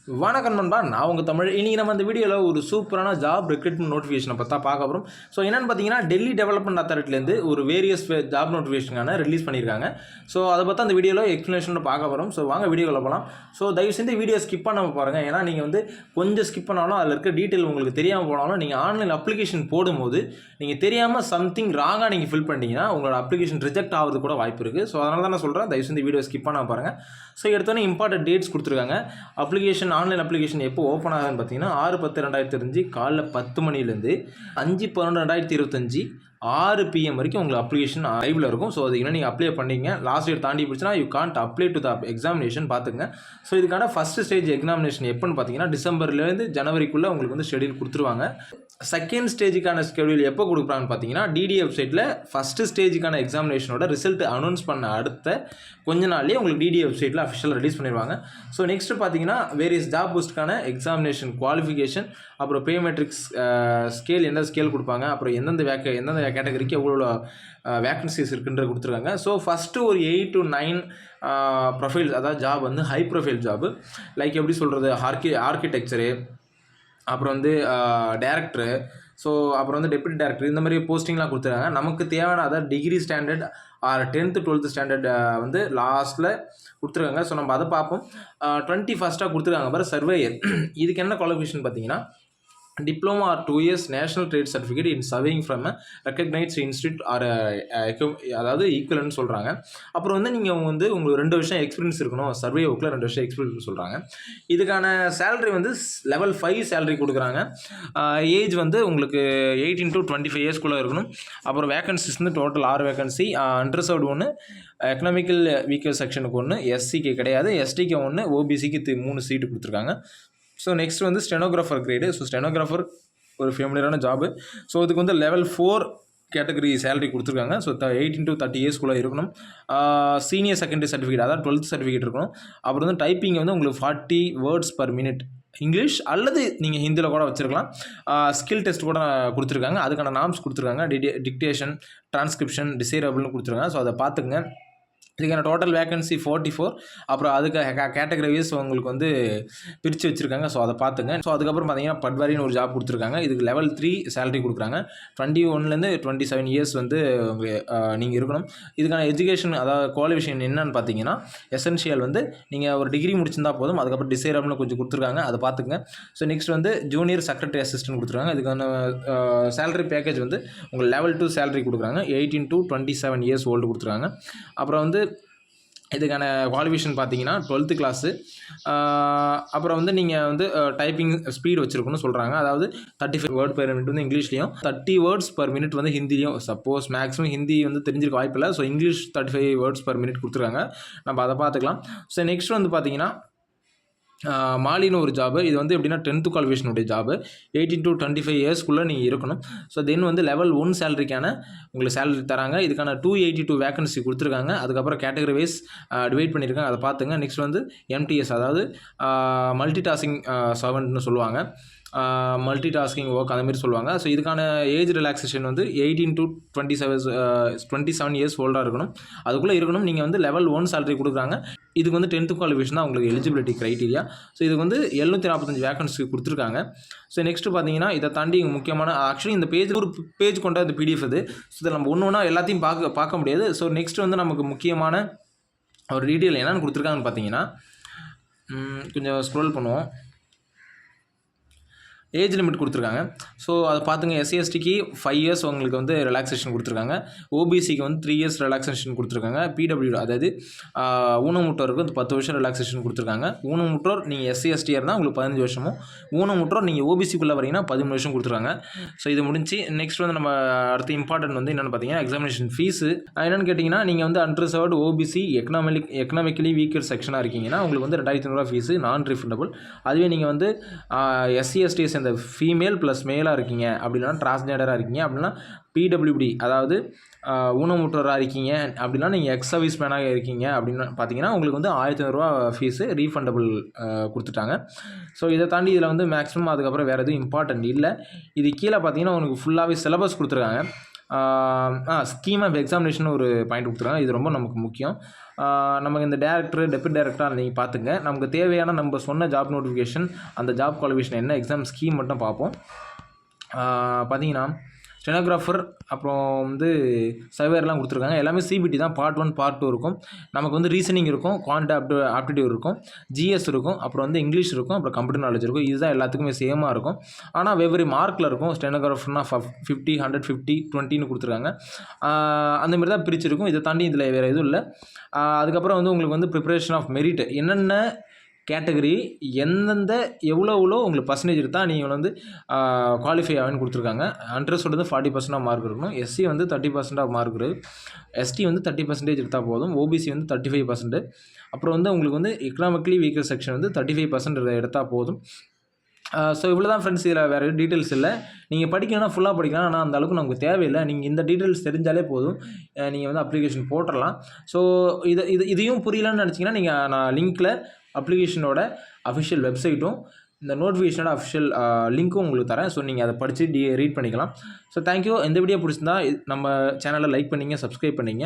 வணக்கம் நண்பா, நான் உங்கள் தமிழ். இன்றைக்கி நம்ம இந்த வீடியோவில் ஒரு சூப்பரான ஜாப் ரெக்ரூட்மெண்ட் நோட்டிஃபிகேஷனை பற்றி தான் பார்க்க போகிறோம். ஸோ என்னென்னு பார்த்தீங்கன்னா, டெல்லி டெவலப்மெண்ட் அத்தாரிட்டிலேருந்து ஒரு வேரியஸ் ஜாப் நோட்டிஃபிகேஷனான ரிலீஸ் பண்ணியிருக்காங்க. ஸோ அதை பற்றி அந்த வீடியோவில் எக்ஸ்ப்ளனேஷனில் பார்க்க போகிறோம். ஸோ வாங்க வீடியோவில் போகலாம். ஸோ தயவு செஞ்சு வீடியோ ஸ்கிப் பண்ணாமல் பாருங்கள். ஏன்னா நீங்கள் வந்து கொஞ்சம் ஸ்கிப் பண்ணாலும் அதில் இருக்க டீட்டெயில் உங்களுக்கு தெரியாமல் போனாலும் நீங்கள் ஆன்லைன் அப்ளிகேஷன் போடும்போது நீங்கள் தெரியாமல் சம்திங் ராங்காக நீங்கள் ஃபில் பண்ணிட்டீங்கன்னா உங்களோட அப்ளிகேஷன் ரிஜெக்ட் ஆகிறது கூட வாய்ப்பு இருக்குது. ஸோ அதனால தான் நான் சொல்கிறேன், தயவு செஞ்சு வீடியோ ஸ்கிப் பண்ணாமல் பாருங்கள். ஸோ எடுத்தோன்னே இம்பார்ட்டன்ட் டேட்ஸ் கொடுத்துருக்காங்க. அப்ளிகேஷன் ஆன்லைன் அப்ளிகேஷன் எப்போ ஓப்பன் ஆகுதுன்னு பார்த்தீங்கன்னா 6/10/2025 காலைல 10 மணிலேருந்து 5/12/2025 6 PM வரைக்கும் உங்களுக்கு அப்ளிகேஷன் லைவில் இருக்கும். ஸோ அது என்ன நீங்கள் அப்ளை பண்ணிங்க லாஸ்ட் டேட் தாண்டி போச்சுன்னா you can't apply to the examination பார்த்துங்க. ஸோ இதுக்கான ஃபஸ்ட் ஸ்டேஜ் எக்ஸாமினேஷன் எப்போன்னு பார்த்தீங்கன்னா டிசம்பர்லேருந்து ஜனவரிக்குள்ளே உங்களுக்கு வந்து ஷெடியூல் கொடுத்துருவாங்க. செகண்ட் ஸ்டேஜுக்கான ஸ்கெடியூல் எப்போ கொடுக்குறாங்கன்னு பார்த்தீங்கன்னா டிடி வெப்சைட்டில் ஃபஸ்ட்டு ஸ்டேஜுக்கான எக்ஸாமினேஷனோட ரிசல்ட் அனௌன்ஸ் பண்ண அடுத்த கொஞ்ச நாள்லேயே உங்களுக்கு டிடி வெப்சைட்டில் அஃபிஷியலாக ரிலீஸ் பண்ணிடுவாங்க. ஸோ நெக்ஸ்ட்டு பார்த்தீங்கன்னா வேரியஸ் ஜாப் போஸ்ட்டுக்கான எக்ஸாமினேஷன் குவாலிஃபிகேஷன், அப்புறம் பே மெட்ரிக்ஸ் ஸ்கேல் எந்த ஸ்கேல் கொடுப்பாங்க, அப்புறம் எந்தெந்த கேட்டகரிக்கு எவ்வளோ வேக்கன்சிஸ் இருக்குன்றது கொடுத்துருக்காங்க. ஸோ ஃபஸ்ட்டு ஒரு 8 to 9 ப்ரொஃபைல்ஸ், அதாவது ஜாப் வந்து ஹை ப்ரொஃபைல் ஜாபு, லைக் எப்படி சொல்கிறது, ஆர்கிடெக்சரு, அப்புறம் வந்து டேரக்டரு, ஸோ அப்புறம் வந்து டெப்யூட்டி டேரக்டர், இந்த மாதிரி போஸ்டிங்லாம் கொடுத்துருக்காங்க. நமக்கு தேவையான அதாவது degree standard R 10th 12th standard வந்து லாஸ்ட்டில் கொடுத்துருக்காங்க. ஸோ நம்ம அதை பார்ப்போம். 21st கொடுத்துருக்காங்க பாரு சர்வேயர். இதுக்கு என்ன குவாலிஃபிகேஷன் பார்த்தீங்கன்னா diploma R 2 years national trade certificate in serving from recognised institute R அதாவது ஈக்குவல்னு சொல்கிறாங்க. அப்புறம் வந்து நீங்கள் வந்து உங்களுக்கு 2 வருஷம் எக்ஸ்பீரியன்ஸ் இருக்கணும், சர்வே ஒர்க்கில் 2 வருஷம் எக்ஸ்பீரியன்ஸ் சொல்கிறாங்க. இதுக்கான சேலரி வந்து level 5 சேலரி கொடுக்குறாங்க. ஏஜ் வந்து உங்களுக்கு 18 to 25 இயர்ஸ்க்குள்ளே இருக்கணும். அப்புறம் வேகன்சிஸ் வந்து total 6 vacancy. Underserved 1, economical weaker செக்ஷனுக்கு 1, எஸ்சிக்கு கிடையாது, எஸ்டிக்கு 1, ஓபிசிக்கு 3 சீட்டு கொடுத்துருக்காங்க. ஸோ நெக்ஸ்ட் வந்து ஸ்டெனோகிராஃபர் கிரேடு. ஸோ ஸ்டெனோகிராஃபர் ஒரு ஃபேமிலியரான ஜாபு. ஸோ இதுக்கு வந்து level 4 கேட்டகரி சேலரி கொடுத்துருக்காங்க. ஸோ 18 to 30 இயர்ஸ்க்குள்ளே இருக்கணும். சீனியர் செகண்டரி சர்டிஃபிகேட், அதாவது 12th சர்டிஃபிகேட் இருக்கணும். அப்புறம் வந்து டைப்பிங் வந்து உங்களுக்கு 40 words per minute இங்கிலீஷ் அல்லது நீங்கள் ஹிந்தியில் கூட வச்சுருக்கலாம். ஸ்கில் டெஸ்ட் கூட கொடுத்துருக்காங்க. அதுக்கான நாம்ஸ் கொடுத்துருக்காங்க. டிக்டேஷன், டிரான்ஸ்கிரிப்ஷன், டிசைரபிள்னு கொடுத்துருக்காங்க. ஸோ அதை பார்த்துங்க. இதுக்கான டோட்டல் வேகன்சி 44. அப்புறம் அதுக்கு கேட்டகரி வைஸ் உங்களுக்கு வந்து பிரித்து வச்சுருக்காங்க. ஸோ அதை பார்த்துங்க. ஸோ அதுக்கப்புறம் பார்த்தீங்கன்னா பட்வாரின்னு ஒரு ஜாப் கொடுத்துருக்காங்க. இதுக்கு level 3 சேலரி கொடுக்குறாங்க. 21லேருந்து 27 இயர்ஸ் வந்து நீங்கள் இருக்கணும். இதுக்கான எஜுகேஷன் அதாவது குவாலிஃபிகேஷன் என்னன்னு பார்த்தீங்கன்னா எசென்ஷியல் வந்து நீங்கள் ஒரு டிகிரி முடிச்சிருந்தா போதும். அதுக்கப்புறம் டிசைரபிள்னு கொஞ்சம் கொடுத்துருக்காங்க, அதை பார்த்துங்க. ஸோ நெக்ஸ்ட் வந்து ஜூனியர் செக்ரட்டரி அசிஸ்டன்ட் கொடுத்துருக்காங்க. இதுக்கான சேலரி பேக்கேஜ் வந்து உங்களுக்கு level 2 சேலரி கொடுக்குறாங்க. 18 to 27 இயர்ஸ் ஓல்டு கொடுத்துருக்காங்க. அப்புறம் வந்து இதுக்கான குவாலிஃபிகேஷன் பார்த்தீங்கன்னா 12th கிளாஸு. அப்புறம் வந்து நீங்கள் வந்து டைப்பிங் ஸ்பீடு வச்சுருக்கணும்னு சொல்கிறாங்க. அதாவது 35 வேர்ட் பெர் மினிட் வந்து இங்கிலீஷ்லையும் 30 words per minute வந்து ஹிந்திலையும். சப்போஸ் மேக்ஸிமம் ஹிந்தி வந்து தெரிஞ்சிருக்க வாய்ப்பில்லை. So English 35 words per minute கொடுத்துருக்காங்க. நம்ம அதை பார்த்துக்கலாம். ஸோ நெக்ஸ்ட் வந்து பார்த்தீங்கன்னா மாலின்னு ஒரு ஜாபு. இது வந்து எப்படின்னா 10th குவாலிஃபிகேஷனுடைய ஜாபு. 18 to 25 இயர்ஸ்க்குள்ளே நீங்கள் இருக்கணும். ஸோ தென் வந்து level 1 சேலரிக்கான உங்களுக்கு சேலரி தராங்க. இதுக்கான 282 வேகன்சி கொடுத்துருக்காங்க. அதுக்கப்புறம் கேட்டகரி வைஸ் டிவைட் பண்ணியிருக்காங்க, அதை பார்த்துங்க. நெக்ஸ்ட் வந்து MTS, அதாவது மல்டி டாஸ்கிங் சர்வெண்ட்னு சொல்லுவாங்க, மல்டி டாஸ்கிங் ஒர்க் அந்த மாதிரி சொல்லுவாங்க. ஸோ இதுக்கான ஏஜ் ரிலாக்ஸேஷன் வந்து 18 to 27 இயர்ஸ் ஓல்டாக இருக்கணும். அதுக்குள்ளே இருக்கணும். நீங்கள் வந்து level 1 சேலரி கொடுக்குறாங்க. இதுக்கு வந்து 10th குவாலிஃபிகேஷன் தான் உங்களுக்கு எலிஜிபிலிட்டி க்ரைட்டீரியா. ஸோ இதுக்கு வந்து 745 வேகன்சி கொடுத்துருக்காங்க. ஸோ நெக்ஸ்ட்டு பார்த்தீங்கன்னா இதை தாண்டி முக்கியமான ஆக்சுவலி இந்த பேஜ் ஒரு பேஜ் கொண்ட இந்த PDF இது. ஸோ இதில் நம்ம ஒன்று ஒன்றா எல்லாத்தையும் பார்க்க முடியாது. ஸோ நெக்ஸ்ட் வந்து நமக்கு முக்கியமான ஒரு டீட்டெயில் என்னென்னு கொடுத்துருக்காங்கன்னு பார்த்தீங்கன்னா கொஞ்சம் ஸ்க்ரோல் பண்ணுவோம். ஏஜ் லிமிட் கொடுத்துருக்காங்க. ஸோ அதை பார்த்துங்க. SC/STக்கு 5 years உங்களுக்கு வந்து ரிலாக்ஸேஷன் கொடுத்துருக்காங்க. OBCக்கு வந்து 3 years ரிலாக்ஸேஷன் கொடுத்துருக்காங்க. PWD அதாவது ஊனமுற்றோருக்கு வந்து 10 வருஷம் ரிலாக்ஸேஷன் கொடுத்துருக்காங்க. ஊனமுற்றோர் நீங்கள் SC/ST இருந்தால் உங்களுக்கு 15 வருஷமும், ஊனமுற்றோர் நீங்கள் OBCக்குள்ளே வரீங்கன்னா 13 வருஷம் கொடுத்துருக்காங்க. ஸோ இது முடிஞ்சு நெக்ஸ்ட் வந்து நம்ம அடுத்து இம்பார்ட்டன்ட் வந்து என்னென்னு பார்த்தீங்கன்னா எக்ஸாமினேஷன் ஃபீஸு. என்னென்னு கேட்டிங்கன்னா நீங்கள் வந்து அன்ரிசர்வ்டு OBC எக்கனாமிக்கலி வீக்கர் செக்ஷனாக இருக்கீங்கன்னா உங்களுக்கு வந்து 2500 ஃபீஸு நான் ரீஃபண்டபுள். அதுவே நீங்கள் வந்து SC/ST இந்த ஃபீமேல் ப்ளஸ் மேலாக இருக்கீங்க, அப்படின்னா டிரான்ஸ்ஜெண்டராக இருக்கீங்க, அப்படின்னா PWD அதாவது ஊனமுற்றோராக இருக்கீங்க, அப்படின்னா நீங்கள் எக்ஸ் சர்வீஸ் மேனாக இருக்கீங்க அப்படின்னு பார்த்தீங்கன்னா உங்களுக்கு வந்து 1500 ஃபீஸு ரீஃபண்டபுள் கொடுத்துட்டாங்க. ஸோ இதை தாண்டி இதில் வந்து மேக்ஸிமம் அதுக்கப்புறம் வேறு எதுவும் இம்பார்ட்டன்ட் இல்லை. இது கீழே பார்த்தீங்கன்னா உங்களுக்கு ஃபுல்லாகவே சிலபஸ் கொடுத்துருக்காங்க. ஸ்கீம் ஆஃப் எக்ஸாமினேஷன் ஒரு பாயிண்ட் கொடுத்துருக்காங்க. இது ரொம்ப நமக்கு முக்கியம். நமக்கு இந்த டேரக்டர் டெப்யூட்டி டேரக்டராக நீங்கள் பார்த்துங்க. நமக்கு தேவையான நம்ம சொன்ன ஜாப் நோட்டிஃபிகேஷன் அந்த ஜாப் குவாலிஃபிகேஷன் என்ன எக்ஸாம் ஸ்கீம் மட்டும் பார்ப்போம். பார்த்தீங்கன்னா ஸ்டெனோகிராஃபர் அப்புறம் வந்து சர்வேர்லாம் கொடுத்துருக்காங்க. எல்லாமே சிபிடி தான். பார்ட் 1 பார்ட் 2 இருக்கும். நமக்கு வந்து ரீசனிங் இருக்கும், ஆப்டிடியூட் இருக்கும், ஜிஎஸ் இருக்கும், அப்புறம் வந்து இங்கிலீஷ் இருக்கும், அப்புறம் கம்ப்யூட்டர் நாலேஜ் இருக்கும். இதுதான் எல்லாத்துக்குமே சேமாக இருக்கும். ஆனால் வெவ்வேறு மார்க்கில் இருக்கும். ஸ்டெனோகிராஃபர்னா 50, 150, 20ன்னு கொடுத்துருக்காங்க. அந்தமாரி தான் பிரிச்சிருக்கும். இதை தாண்டி இதில் வேறு எதுவும் இல்லை. அதுக்கப்புறம் வந்து உங்களுக்கு வந்து ப்ரிப்பரேஷன் ஆஃப் மெரிட் என்னென்ன கேட்டகரி எவ்வளோ உங்களுக்கு பர்சன்டேஜ் எடுத்தால் நீங்கள் வந்து குவாலிஃபை ஆகுன்னு கொடுத்துருக்காங்க. அண்டர்ஸோட வந்து 40% ஆஃப் மார்க் இருக்கணும். எஸ்சி வந்து 30% ஆஃப் மார்க் இருக்குது. எஸ்டி வந்து 30% எடுத்தால் போதும். ஓபிசி வந்து 35%. அப்புறம் வந்து உங்களுக்கு வந்து எக்கனாமிக்கலி வீக்கர் செக்ஷன் வந்து 35% எடுத்தால் போதும். ஸோ இவ்வளோ தான் ஃப்ரெண்ட்ஸ். இதில் வேறு டீட்டெயில்ஸ் இல்லை. நீங்கள் படிக்கணும்னா ஃபுல்லாக படிக்கலாம். ஆனால் அந்த அளவுக்கு நமக்கு தேவையில்லை. நீங்கள் இந்த டீட்டெயில்ஸ் தெரிஞ்சாலே போதும், நீங்கள் வந்து அப்ளிகேஷன் போட்டுடலாம். ஸோ இதையும் புரியலன்னு நினச்சிங்கன்னா நான் லிங்க்கில் அப்ளிகேஷனோட அஃபிஷியல் வெப்சைட்டும் இந்த நோட்டிஃபிகேஷனோட அஃபிஷியல் லிங்க்கும் உங்களுக்கு தரேன். ஸோ நீங்கள் அதை படித்து ரீட் பண்ணிக்கலாம். So thank you. இந்த வீடியோ பிடிச்சிருந்தா நம்ம சேனலை லைக் பண்ணிங்க, சப்ஸ்கிரைப் பண்ணிங்க.